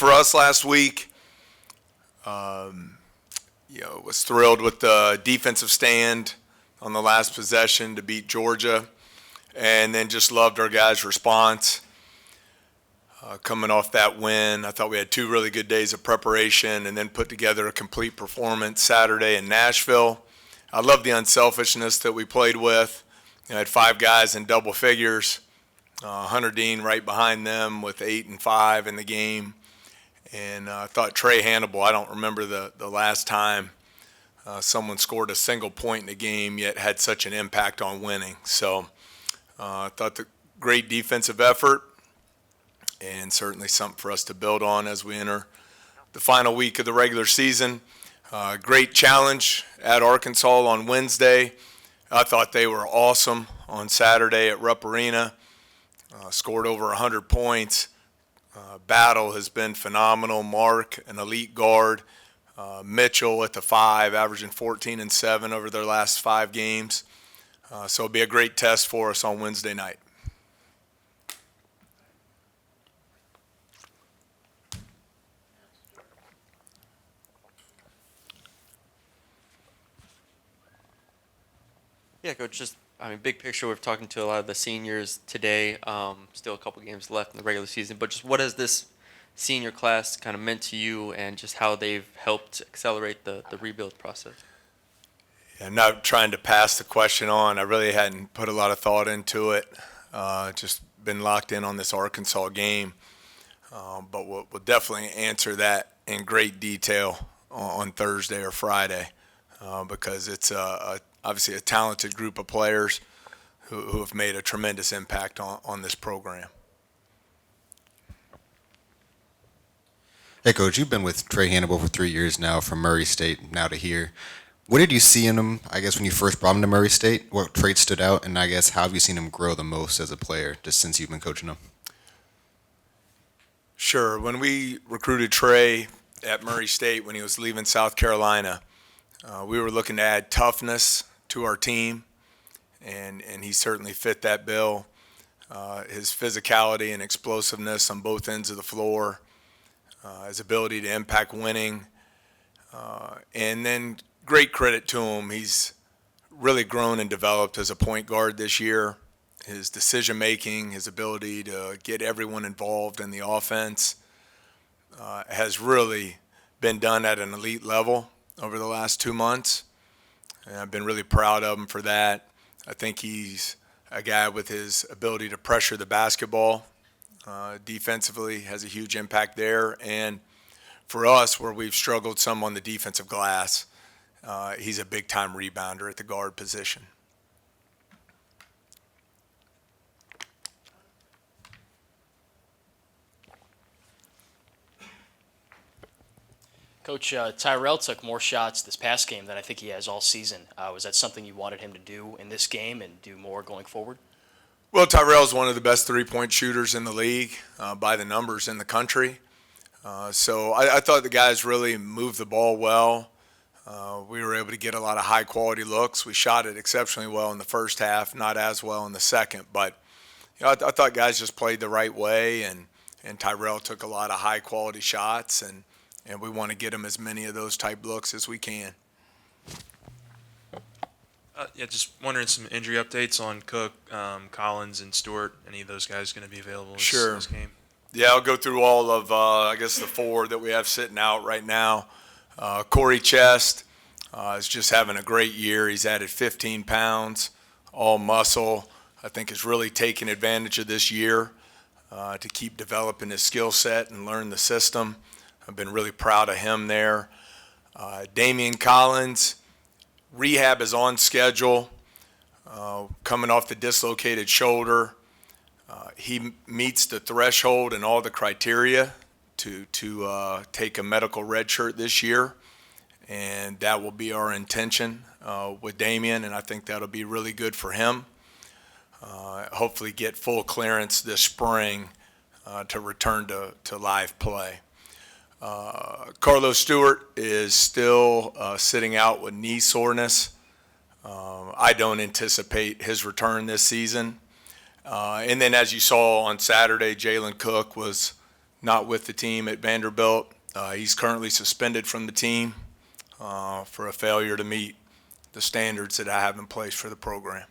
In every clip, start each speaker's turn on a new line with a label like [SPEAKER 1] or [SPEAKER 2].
[SPEAKER 1] for us last week. Was thrilled with the defensive stand on the last possession to beat Georgia, and then just loved our guys' response. Coming off that win, I thought we had 2 really good days of preparation and then put together a complete performance Saturday in Nashville. I love the unselfishness that we played with. I had 5 guys in double figures, Hunter Dean right behind them with 8 and 5 in the game. And I thought Trey Hannibal, I don't remember the last time someone scored a single point in a game yet had such an impact on winning. So I thought the great defensive effort, and certainly something for us to build on as we enter the final week of the regular season. Great challenge at Arkansas on Wednesday. I thought they were awesome on Saturday at Rupp Arena. Scored over 100 points. Battle has been phenomenal. Mark, an elite guard. Mitchell at the 5, averaging 14 and 7 over their last 5 games. So it'll be a great test for us on Wednesday night.
[SPEAKER 2] Yeah, Coach, big picture, we're talking to a lot of the seniors today. Still a couple games left in the regular season, but just what has this senior class kind of meant to you, and just how they've helped accelerate the rebuild process?
[SPEAKER 1] Yeah, I'm not trying to pass the question on. I really hadn't put a lot of thought into it. Just been locked in on this Arkansas game. But we'll definitely answer that in great detail on Thursday or Friday, because it's obviously a talented group of players who have made a tremendous impact on this program.
[SPEAKER 3] Hey, Coach, you've been with Trey Hannibal for 3 years now, from Murray State now to here. What did you see in him, I guess, when you first brought him to Murray State? What traits stood out? And I guess, how have you seen him grow the most as a player just since you've been coaching him?
[SPEAKER 1] Sure. When we recruited Trey at Murray State when he was leaving South Carolina, we were looking to add toughness to our team, and he certainly fit that bill. His physicality and explosiveness on both ends of the floor, his ability to impact winning, and then great credit to him. He's really grown and developed as a point guard this year. His decision-making, his ability to get everyone involved in the offense has really been done at an elite level over the last 2 months. And I've been really proud of him for that. I think he's a guy with his ability to pressure the basketball. Defensively has a huge impact there. And for us, where we've struggled some on the defensive glass, he's a big-time rebounder at the guard position.
[SPEAKER 4] Coach, Tyrell took more shots this past game than I think he has all season. Was that something you wanted him to do in this game and do more going forward?
[SPEAKER 1] Well, Tyrell's one of the best three-point shooters in the league by the numbers in the country. So I thought the guys really moved the ball well. We were able to get a lot of high-quality looks. We shot it exceptionally well in the first half, not as well in the second. But I thought guys just played the right way, and Tyrell took a lot of high-quality shots, and we want to get him as many of those type looks as we can.
[SPEAKER 5] Just wondering some injury updates on Cook, Collins, and Stewart. Any of those guys going to be available
[SPEAKER 1] Sure.
[SPEAKER 5] this game?
[SPEAKER 1] Yeah, I'll go through all of, the 4 that we have sitting out right now. Corey Chest is just having a great year. He's added 15 pounds, all muscle. I think has really taken advantage of this year to keep developing his skill set and learn the system. I've been really proud of him there. Damian Collins, rehab is on schedule, coming off the dislocated shoulder. He meets the threshold and all the criteria to take a medical red shirt this year, and that will be our intention with Damian, and I think that'll be really good for him. Hopefully get full clearance this spring to return to live play. Carlos Stewart is still sitting out with knee soreness. I don't anticipate his return this season. And then as you saw on Saturday, Jalen Cook was not with the team at Vanderbilt. He's currently suspended from the team for a failure to meet the standards that I have in place for the program.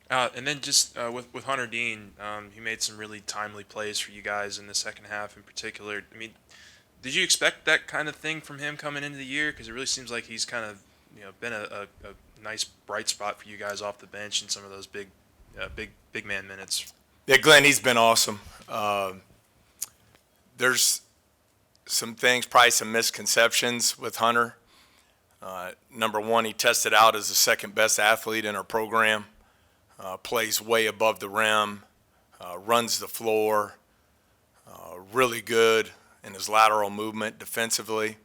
[SPEAKER 5] And then just with Hunter Dean, he made some really timely plays for you guys in the second half in particular. I mean, did you expect that kind of thing from him coming into the year? Because it really seems like he's kind of been a nice bright spot for you guys off the bench in some of those big man minutes.
[SPEAKER 1] Yeah, Glenn, he's been awesome. There's some things, probably some misconceptions with Hunter. Number one, he tested out as the second best athlete in our program. Plays way above the rim, runs the floor, really good in his lateral movement defensively.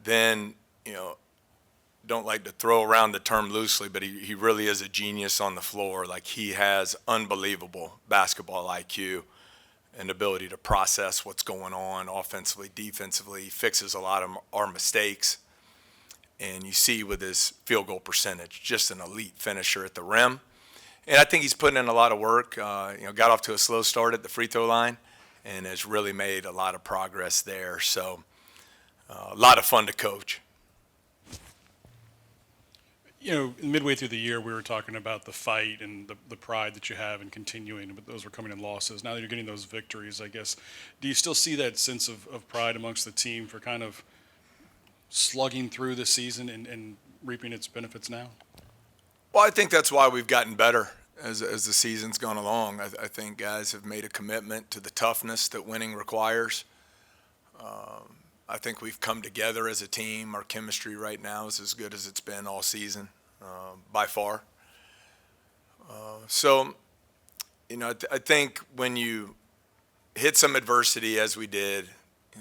[SPEAKER 1] Then, don't like to throw around the term loosely, but he really is a genius on the floor. Like, he has unbelievable basketball IQ and ability to process what's going on offensively, defensively. He fixes a lot of our mistakes. And you see with his field goal percentage, just an elite finisher at the rim. And I think he's putting in a lot of work. Got off to a slow start at the free throw line and has really made a lot of progress there. So a lot of fun to coach.
[SPEAKER 6] Midway through the year, we were talking about the fight and the pride that you have in continuing, but those were coming in losses. Now that you're getting those victories, I guess, do you still see that sense of pride amongst the team for kind of slugging through the season and reaping its benefits now?
[SPEAKER 1] Well, I think that's why we've gotten better as the season's gone along. I think guys have made a commitment to the toughness that winning requires. I think we've come together as a team. Our chemistry right now is as good as it's been all season, by far. I think when you hit some adversity, as we did,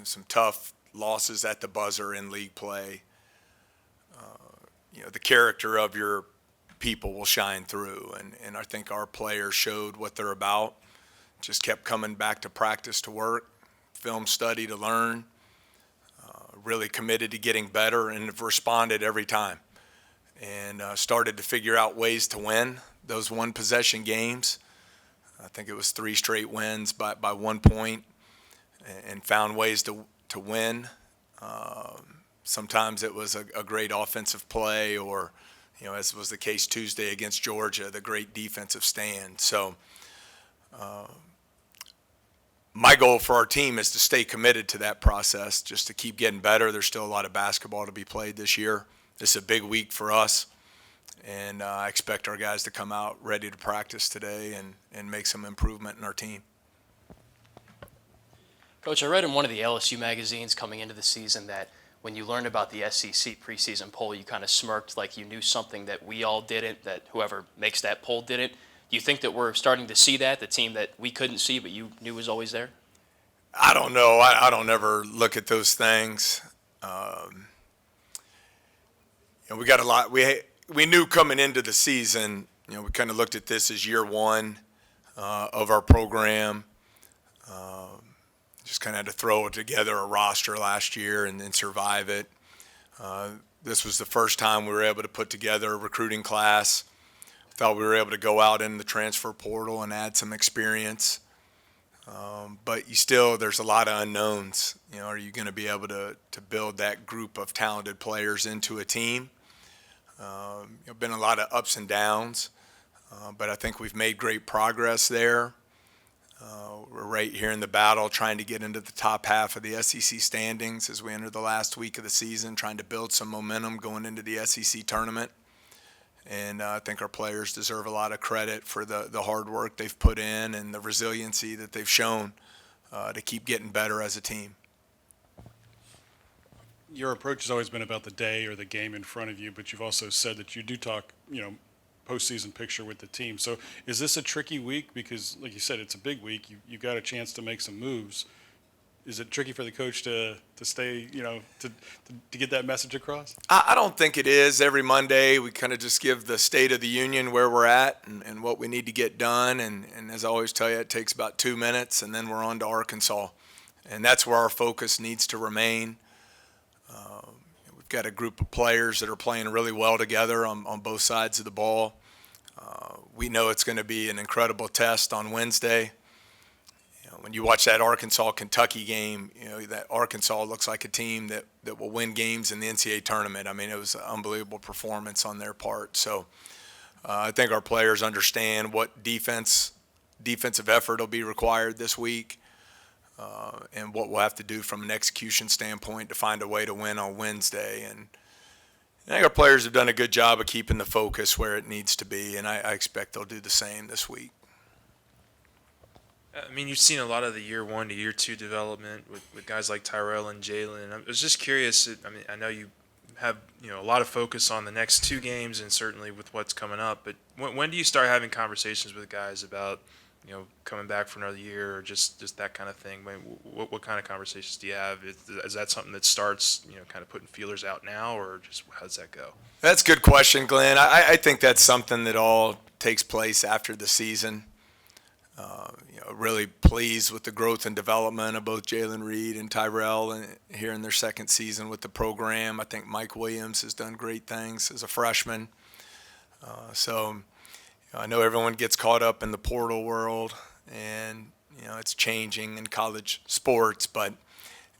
[SPEAKER 1] some tough losses at the buzzer in league play, the character of your people will shine through. And I think our players showed what they're about, just kept coming back to practice to work, film study to learn, really committed to getting better and have responded every time. And started to figure out ways to win those one-possession games. I think it was 3 straight wins by 1 point, and found ways to win. Sometimes it was a great offensive play, or, as was the case Tuesday against Georgia, the great defensive stand. So my goal for our team is to stay committed to that process, just to keep getting better. There's still a lot of basketball to be played this year. This is a big week for us, and I expect our guys to come out ready to practice today and make some improvement in our team.
[SPEAKER 4] Coach, I read in one of the LSU magazines coming into the season that when you learned about the SEC preseason poll, you kind of smirked like you knew something that we all didn't, that whoever makes that poll didn't. Do you think that we're starting to see that, the team that we couldn't see but you knew was always there?
[SPEAKER 1] I don't know. I don't ever look at those things. We got a lot. We knew coming into the season, we kind of looked at this as year one of our program. Just kind of had to throw together a roster last year and then survive it. This was the first time we were able to put together a recruiting class. Thought we were able to go out in the transfer portal and add some experience. But there's a lot of unknowns. Are you going to be able to build that group of talented players into a team? Been a lot of ups and downs, but I think we've made great progress there. We're right here in the battle, trying to get into the top half of the SEC standings as we enter the last week of the season, trying to build some momentum going into the SEC tournament. And I think our players deserve a lot of credit for the hard work they've put in and the resiliency that they've shown to keep getting better as a team.
[SPEAKER 6] Your approach has always been about the day or the game in front of you, but you've also said that you do talk, postseason picture with the team. So is this a tricky week? Because, like you said, it's a big week. You got a chance to make some moves. Is it tricky for the coach to stay, to get that message across?
[SPEAKER 1] I don't think it is. Every Monday we kind of just give the state of the union where we're at and what we need to get done. And as I always tell you, it takes about 2 minutes, and then we're on to Arkansas. And that's where our focus needs to remain. We've got a group of players that are playing really well together on both sides of the ball. We know it's going to be an incredible test on Wednesday. when you watch that Arkansas-Kentucky game, that Arkansas looks like a team that will win games in the NCAA tournament. I mean, it was an unbelievable performance on their part. So I think our players understand what defensive effort will be required this week, and what we'll have to do from an execution standpoint to find a way to win on Wednesday. And I think our players have done a good job of keeping the focus where it needs to be, and I expect they'll do the same this week.
[SPEAKER 5] I mean, you've seen a lot of the year 1 to year 2 development with guys like Tyrell and Jalen. I was just curious. I mean, I know you have a lot of focus on the next 2 games and certainly with what's coming up. But when do you start having conversations with guys about coming back for another year or just that kind of thing? I mean, what kind of conversations do you have? Is that something that starts kind of putting feelers out now, or just how does that go?
[SPEAKER 1] That's a good question, Glenn. I think that's something that all takes place after the season. Really pleased with the growth and development of both Jalen Reed and Tyrell here in their second season with the program. I think Mike Williams has done great things as a freshman. So I know everyone gets caught up in the portal world, and it's changing in college sports, but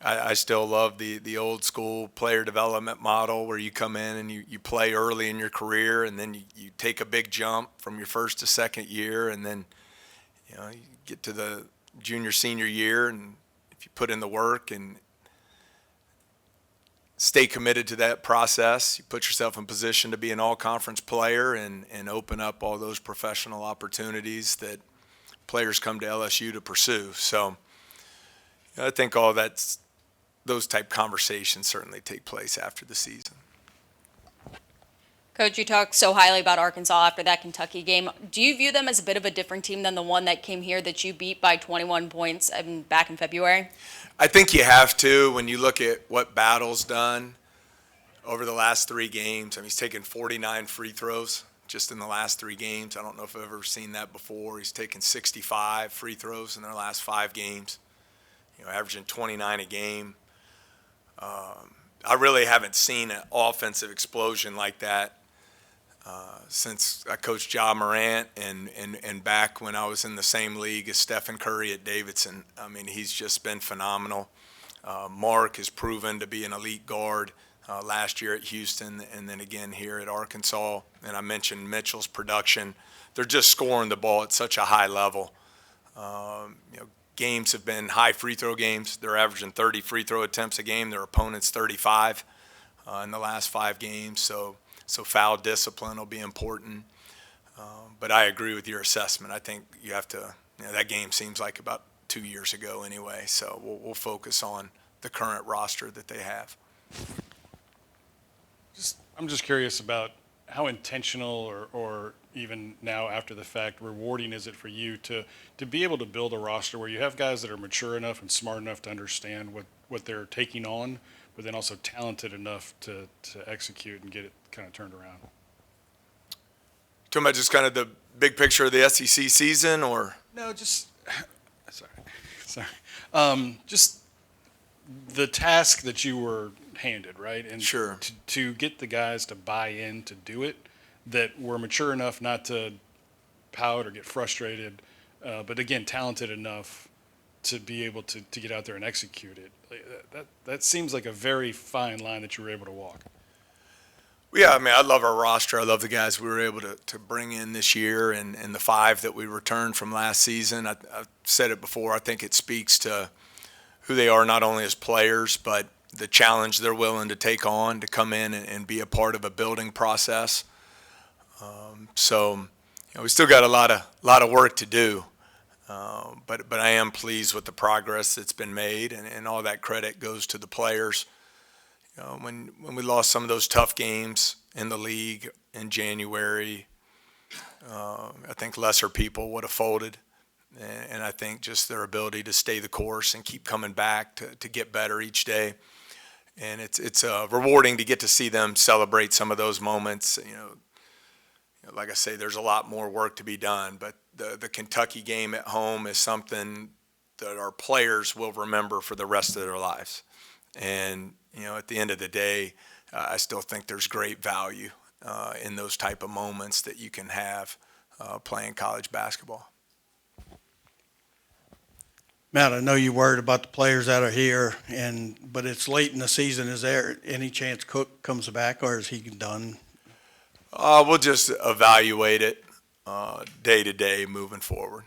[SPEAKER 1] I still love the old school player development model where you come in and you play early in your career, and then you take a big jump from your first to second year, and then you get to the junior, senior year, and if you put in the work and stay committed to that process, you put yourself in position to be an all-conference player and open up all those professional opportunities that players come to LSU to pursue. So I think those type conversations certainly take place after the season.
[SPEAKER 7] Coach, you talked so highly about Arkansas after that Kentucky game. Do you view them as a bit of a different team than the one that came here that you beat by 21 points back in February?
[SPEAKER 1] I think you have to when you look at what Battle's done over the last 3 games. I mean, he's taken 49 free throws just in the last 3 games. I don't know if I've ever seen that before. He's taken 65 free throws in their last 5 games, averaging 29 a game. I really haven't seen an offensive explosion like that since I coached Ja Morant and back when I was in the same league as Stephen Curry at Davidson. I mean, he's just been phenomenal. Mark has proven to be an elite guard last year at Houston and then again here at Arkansas. And I mentioned Mitchell's production. They're just scoring the ball at such a high level. Games have been high free throw games. They're averaging 30 free throw attempts a game. Their opponent's 35 in the last 5 games. So foul discipline will be important. But I agree with your assessment. I think you have to, that game seems like about 2 years ago anyway. So we'll focus on the current roster that they have.
[SPEAKER 6] I'm just curious about how intentional or even now after the fact rewarding is it for you to be able to build a roster where you have guys that are mature enough and smart enough to understand what they're taking on, but then also talented enough to execute and get it kind of turned around?
[SPEAKER 1] Talking about just kind of the big picture of the SEC season, or?
[SPEAKER 6] No, just just the task that you were handed, right? And
[SPEAKER 1] Sure.
[SPEAKER 6] to get the guys to buy in to do it, that were mature enough not to pout or get frustrated, but again, talented enough to be able to get out there and execute it. That seems like a very fine line that you were able to walk.
[SPEAKER 1] Yeah, I mean, I love our roster. I love the guys we were able to bring in this year and the 5 that we returned from last season. I've said it before. I think it speaks to who they are not only as players, but the challenge they're willing to take on to come in and be a part of a building process. So we still got a lot of work to do. But I am pleased with the progress that's been made, and all that credit goes to the players. When we lost some of those tough games in the league in January, I think lesser people would have folded. And I think just their ability to stay the course and keep coming back to get better each day. And it's rewarding to get to see them celebrate some of those moments. Like I say, there's a lot more work to be done, but the Kentucky game at home is something that our players will remember for the rest of their lives. And at the end of the day, I still think there's great value in those type of moments that you can have playing college basketball.
[SPEAKER 8] Matt, I know you're worried about the players that are here, but it's late in the season. Is there any chance Cook comes back, or is he done?
[SPEAKER 1] We'll just evaluate it day to day moving forward.